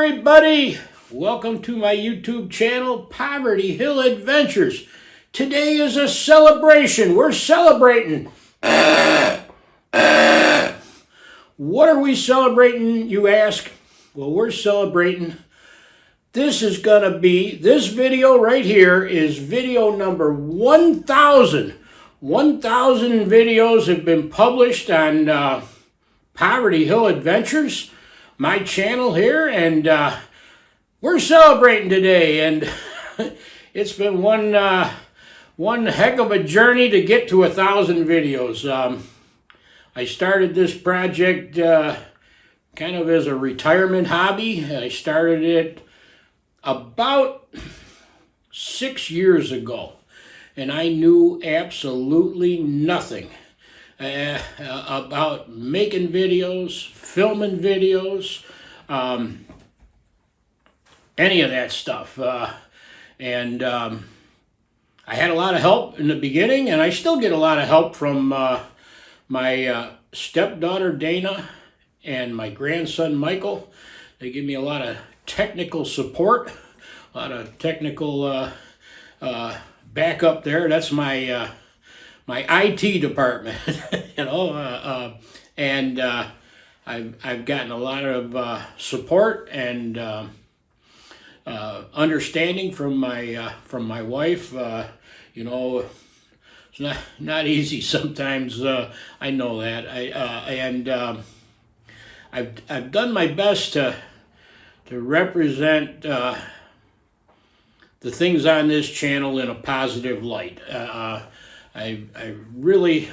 everybody! Welcome to my YouTube channel, Poverty Hill Adventures. Today is a celebration. We're celebrating. What are we celebrating, you ask? Well, we're celebrating. This video right here is video number 1,000. 1,000 videos have been published on Poverty Hill Adventures, my channel here, and we're celebrating today. And it's been one heck of a journey to get to 1,000 videos. I started this project kind of as a retirement hobby. I started it about 6 years ago, and I knew absolutely nothing about making videos, filming videos, any of that stuff. And I had a lot of help in the beginning, and I still get a lot of help from my stepdaughter Dana and my grandson Michael. They give me a lot of technical support, a lot of technical backup there. That's my my IT department, you know, and I've gotten a lot of support and understanding from my wife. You know, it's not easy sometimes. I know that. I've done my best to represent the things on this channel in a positive light. I really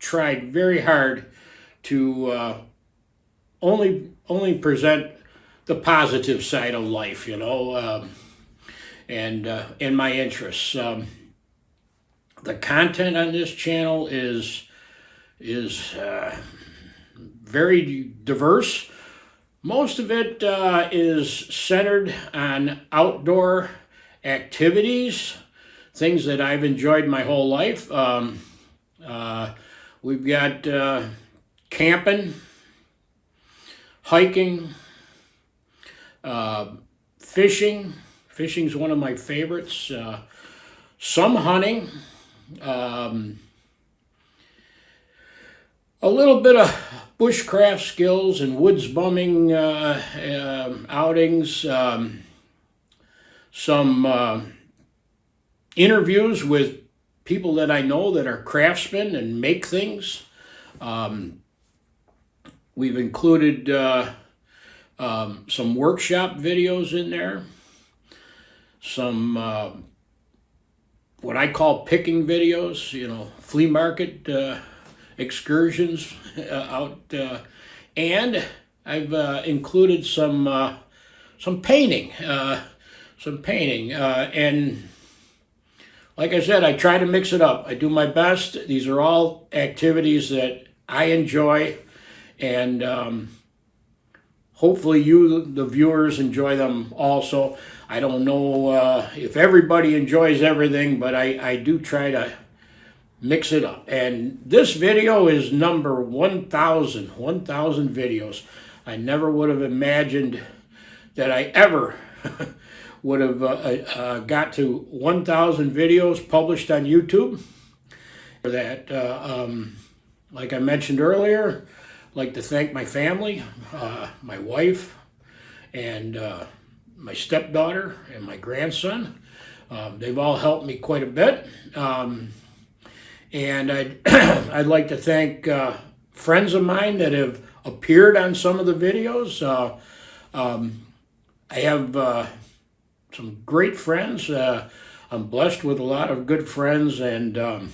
tried very hard to only present the positive side of life, you know, and in my interests. The content on this channel is very diverse. Most of it is centered on outdoor activities, things that I've enjoyed my whole life. We've got camping, hiking, fishing. Fishing's one of my favorites. Some hunting. A little bit of bushcraft skills and woods bumming outings. Some interviews with people that I know that are craftsmen and make things. We've included some workshop videos in there. Some what I call picking videos, you know, flea market excursions out, and I've included some painting, and like I said, I try to mix it up. I do my best. These are all activities that I enjoy, and hopefully you, the viewers, enjoy them also. I don't know if everybody enjoys everything, but I do try to mix it up. And this video is number 1,000 videos. I never would have imagined that I ever would have got to 1,000 videos published on YouTube. For that, like I mentioned earlier, I'd like to thank my family, my wife, and my stepdaughter and my grandson. They've all helped me quite a bit. And I'd like to thank friends of mine that have appeared on some of the videos. I have some great friends. I'm blessed with a lot of good friends, and a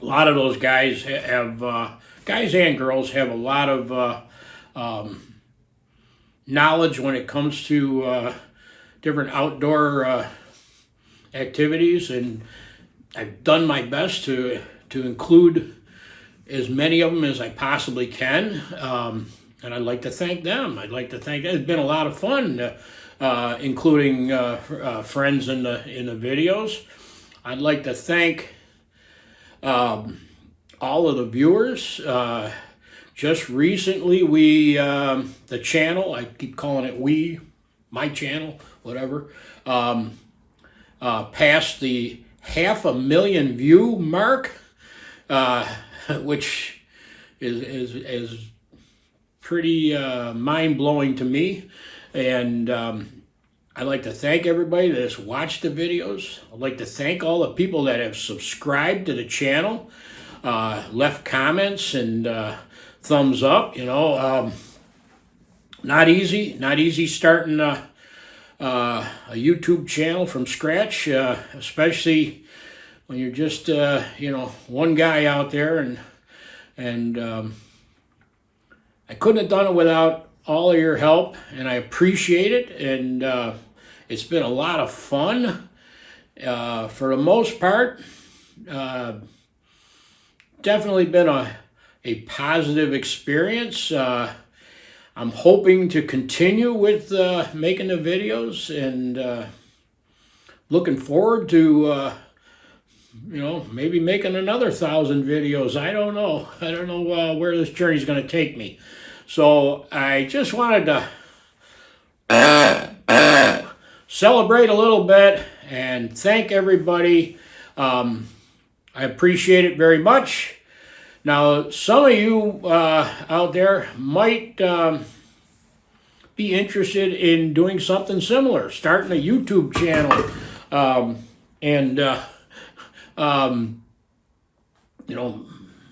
lot of those guys have, guys and girls have a lot of knowledge when it comes to different outdoor activities, and I've done my best to include as many of them as I possibly can, and I'd like to thank them. It's been a lot of fun, including friends in the videos. I'd like to thank all of the viewers. just recently the channel, I keep calling it my channel, whatever, passed the 500,000 view mark, which is pretty mind-blowing to me. And I'd like to thank everybody that has watched the videos. I'd like to thank all the people that have subscribed to the channel, left comments and thumbs up. Not easy starting a YouTube channel from scratch, especially when you're just one guy out there, and I couldn't have done it without all of your help, and I appreciate it. And it's been a lot of fun for the most part. Definitely been a positive experience. I'm hoping to continue with making the videos, and looking forward to maybe making another 1,000 videos. I don't know where this journey is going to take me. So I just wanted to celebrate a little bit and thank everybody. I appreciate it very much. Now, some of you out there might be interested in doing something similar, starting a YouTube channel, and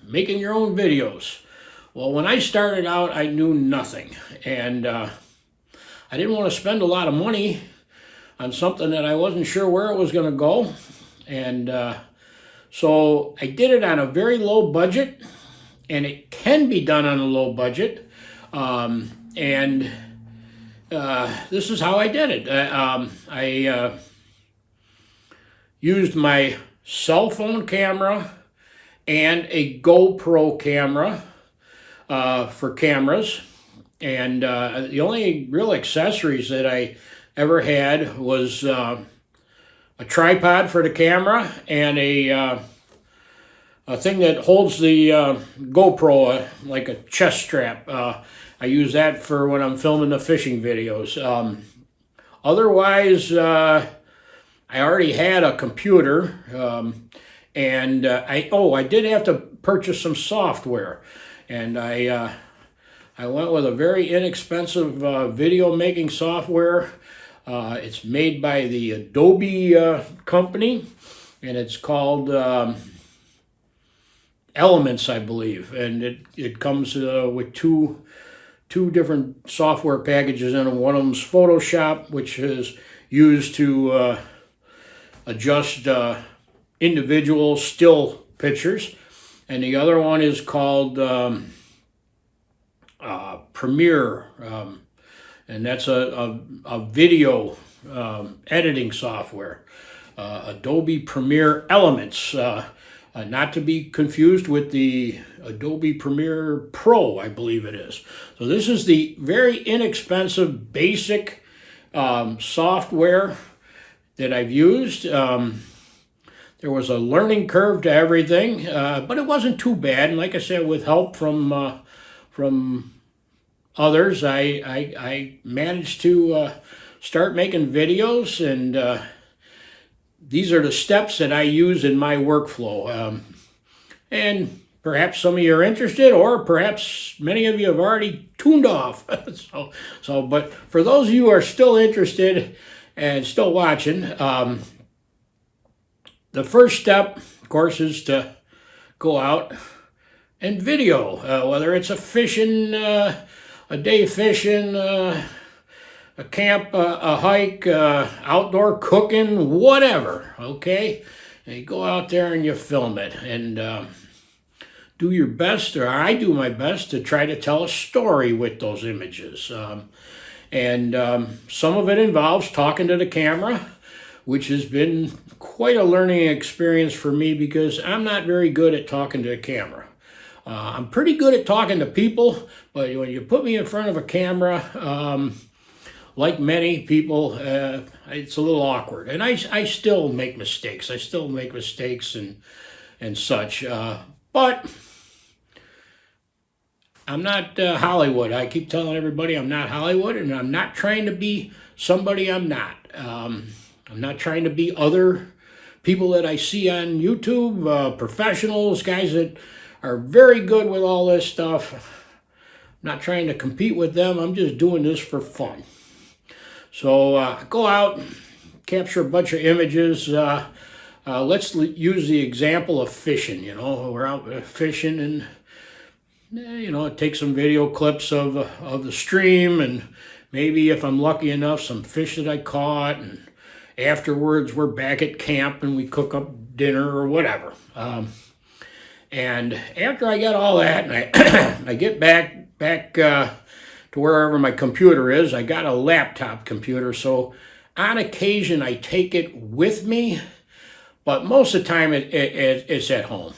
making your own videos. Well, when I started out, I knew nothing, and I didn't want to spend a lot of money on something that I wasn't sure where it was going to go, and so I did it on a very low budget, and it can be done on a low budget, and this is how I did it. I used my cell phone camera and a GoPro camera for cameras, and the only real accessories that I ever had was a tripod for the camera and a thing that holds the GoPro, like a chest strap. I use that for when I'm filming the fishing videos. Otherwise, I already had a computer, and I did have to purchase some software, and I went with a very inexpensive video making software. It's made by the Adobe company, and it's called Elements, I believe, and it comes with two different software packages in them. One of them's Photoshop, which is used to adjust individual still pictures, and the other one is called Premiere, and that's a video editing software. Adobe Premiere Elements, not to be confused with the Adobe Premiere Pro, I believe it is. So this is the very inexpensive, basic software that I've used. There was a learning curve to everything, but it wasn't too bad. And like I said, with help from others, I managed to start making videos, and these are the steps that I use in my workflow. And perhaps some of you are interested, or perhaps many of you have already tuned off. But for those of you who are still interested and still watching, the first step, of course, is to go out and video, whether it's a fishing, a day fishing, a camp, a hike, outdoor cooking, whatever, okay? And you go out there and you film it, and do your best, or I do my best, to try to tell a story with those images. And some of it involves talking to the camera, which has been quite a learning experience for me, because I'm not very good at talking to a camera. I'm pretty good at talking to people, but when you put me in front of a camera, like many people, it's a little awkward. And I still make mistakes. I still make mistakes and such. But I'm not Hollywood. I keep telling everybody I'm not Hollywood, and I'm not trying to be somebody I'm not. I'm not trying to be other people that I see on YouTube, professionals, guys that are very good with all this stuff. I'm not trying to compete with them. I'm just doing this for fun. So go out, capture a bunch of images. Let's use the example of fishing. You know, we're out fishing, and you know, take some video clips of the stream, and maybe if I'm lucky enough, some fish that I caught, and afterwards we're back at camp and we cook up dinner or whatever. And after I get all that, and I get back to wherever my computer is. I got a laptop computer, so on occasion I take it with me, but most of the time it's at home.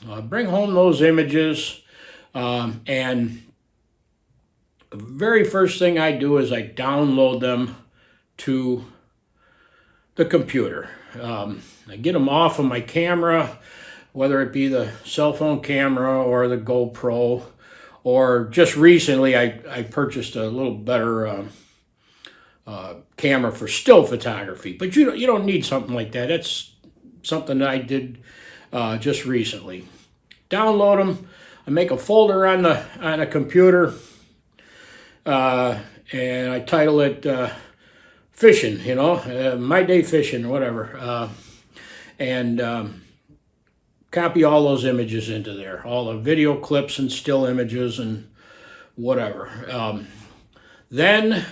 I bring home those images, and the very first thing I do is I download them to the computer. I get them off of my camera, whether it be the cell phone camera or the GoPro, or just recently I purchased a little better camera for still photography. But you don't need something like that. That's something that I did just recently. Download them. I make a folder on the computer, and I title it fishing. You know, my day fishing, or whatever, and copy all those images into there, all the video clips and still images and whatever. Then,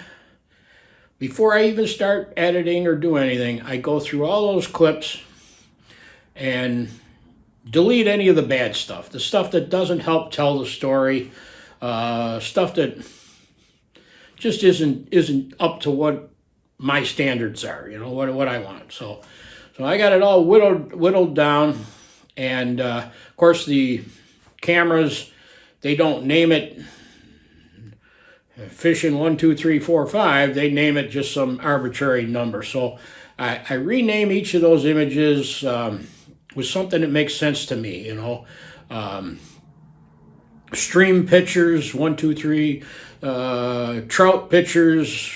before I even start editing or do anything, I go through all those clips and delete any of the bad stuff, the stuff that doesn't help tell the story, stuff that just isn't up to what my standards are, you know, what I want. So I got it all whittled down. And of course, the cameras, they don't name it fishing 1, 2, 3, 4, 5. They name it just some arbitrary number. So I rename each of those images with something that makes sense to me. You know, stream pictures 1, 2, 3, trout pictures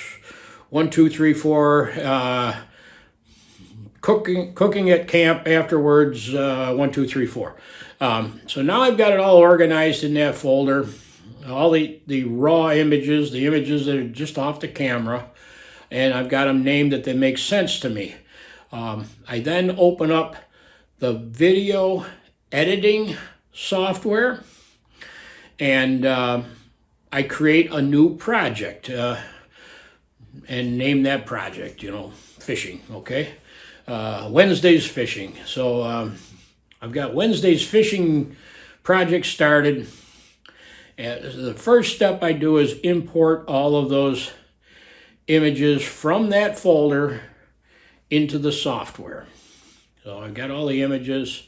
1, 2, 3, 4. Cooking at camp afterwards, 1, 2, 3, 4. So now I've got it all organized in that folder. All the raw images, the images that are just off the camera, and I've got them named that they make sense to me. I then open up the video editing software, and I create a new project and name that project, you know, fishing, okay? Wednesday's fishing. So I've got Wednesday's fishing project started. And the first step I do is import all of those images from that folder into the software. So I've got all the images,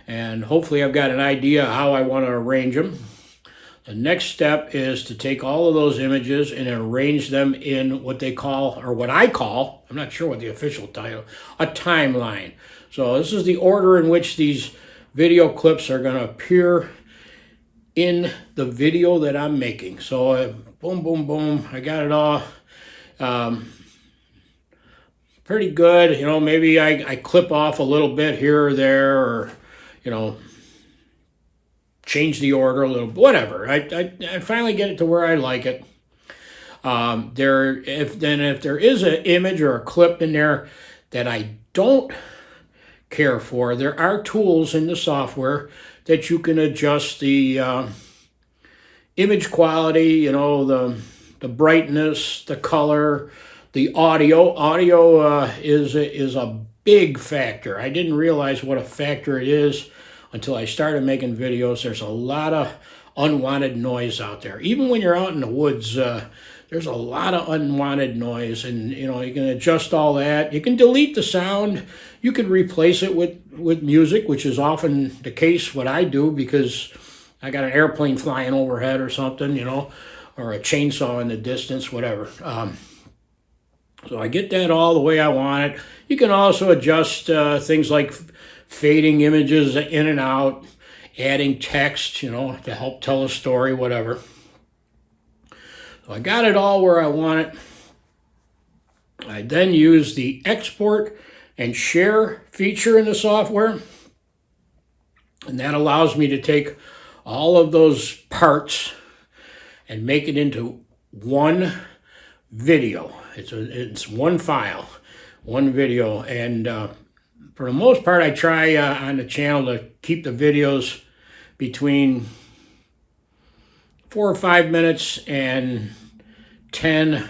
and hopefully I've got an idea how I want to arrange them. The next step is to take all of those images and arrange them in what they call, or what I call, I'm not sure what the official title, a timeline. So this is the order in which these video clips are going to appear in the video that I'm making. So boom, boom, boom, I got it all pretty good. You know, maybe I clip off a little bit here or there, or, you know, change the order a little, whatever. I finally get it to where I like it. If there is an image or a clip in there that I don't care for, there are tools in the software that you can adjust the image quality, you know, the brightness, the color, the audio. Audio is a big factor. I didn't realize what a factor it is until I started making videos. There's a lot of unwanted noise out there. Even when you're out in the woods, there's a lot of unwanted noise, and you know, you can adjust all that. You can delete the sound. You can replace it with music, which is often the case what I do, because I got an airplane flying overhead or something, you know, or a chainsaw in the distance, whatever. So I get that all the way I want it. You can also adjust things like fading images in and out, adding text, you know, to help tell a story, whatever. So I got it all where I want it. I then use the export and share feature in the software. And that allows me to take all of those parts and make it into one video. It's one file, one video. And for the most part, I try on the channel to keep the videos between 4 or 5 minutes and 10,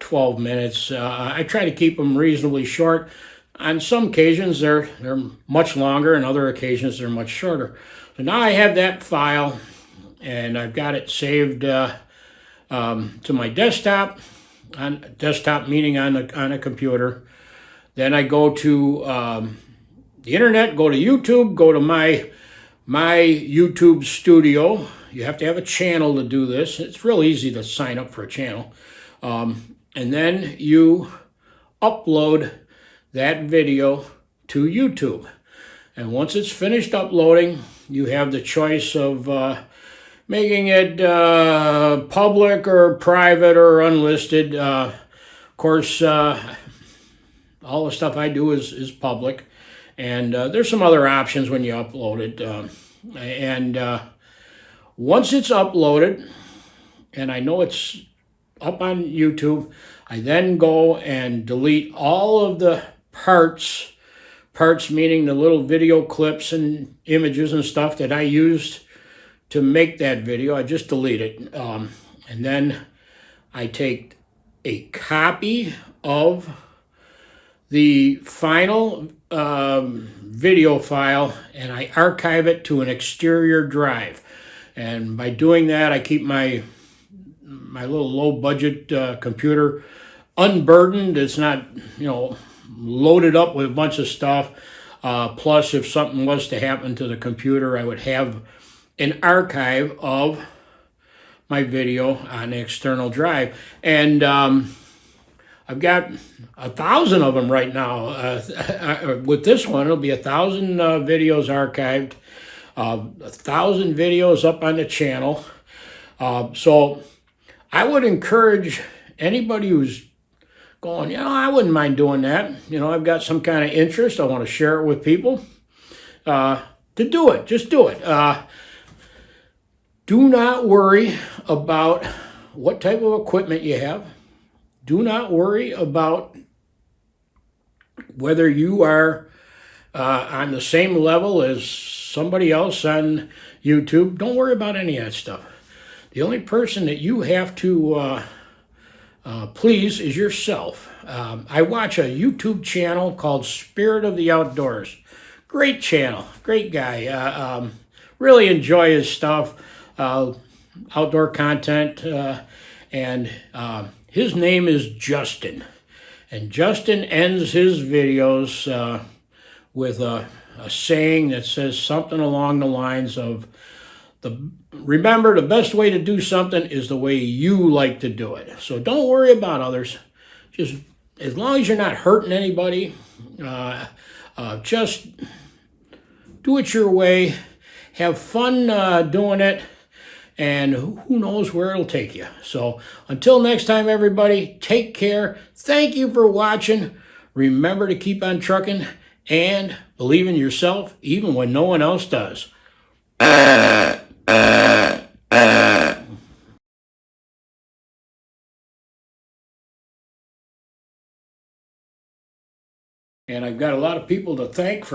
12 minutes. I try to keep them reasonably short. On some occasions, they're much longer, and other occasions, they're much shorter. So now I have that file, and I've got it saved to my desktop, meaning on a computer. Then I go to the internet, go to YouTube, go to my YouTube studio. You have to have a channel to do this. It's real easy to sign up for a channel. And then you upload that video to YouTube. And once it's finished uploading, you have the choice of making it public or private or unlisted. Of course, all the stuff I do is public. And there's some other options when you upload it. Once it's uploaded, and I know it's up on YouTube, I then go and delete all of the parts meaning the little video clips and images and stuff that I used to make that video. I just delete it. And then I take a copy of the final video file and I archive it to an exterior drive. And by doing that, I keep my little low budget computer unburdened. It's not, loaded up with a bunch of stuff. Plus, if something was to happen to the computer, I would have an archive of my video on the external drive. And I've got 1,000 of them right now. With this one, it'll be 1,000 videos archived, 1,000 videos up on the channel. So I would encourage anybody who's going, I wouldn't mind doing that. I've got some kind of interest. I want to share it with people. To do it. Just do it. Do not worry about what type of equipment you have. Do not worry about whether you are on the same level as somebody else on YouTube. Don't worry about any of that stuff. The only person that you have to please is yourself. I watch a YouTube channel called Spirit of the Outdoors. Great channel, great guy. Really enjoy his stuff, outdoor content, and his name is Justin. And Justin ends his videos with a saying that says something along the lines of, remember, the best way to do something is the way you like to do it. So don't worry about others. Just as long as you're not hurting anybody, just do it your way. Have fun doing it. And who knows where it'll take you. So until next time, everybody, take care. Thank you for watching. Remember to keep on trucking and believe in yourself even when no one else does. And I've got a lot of people to thank for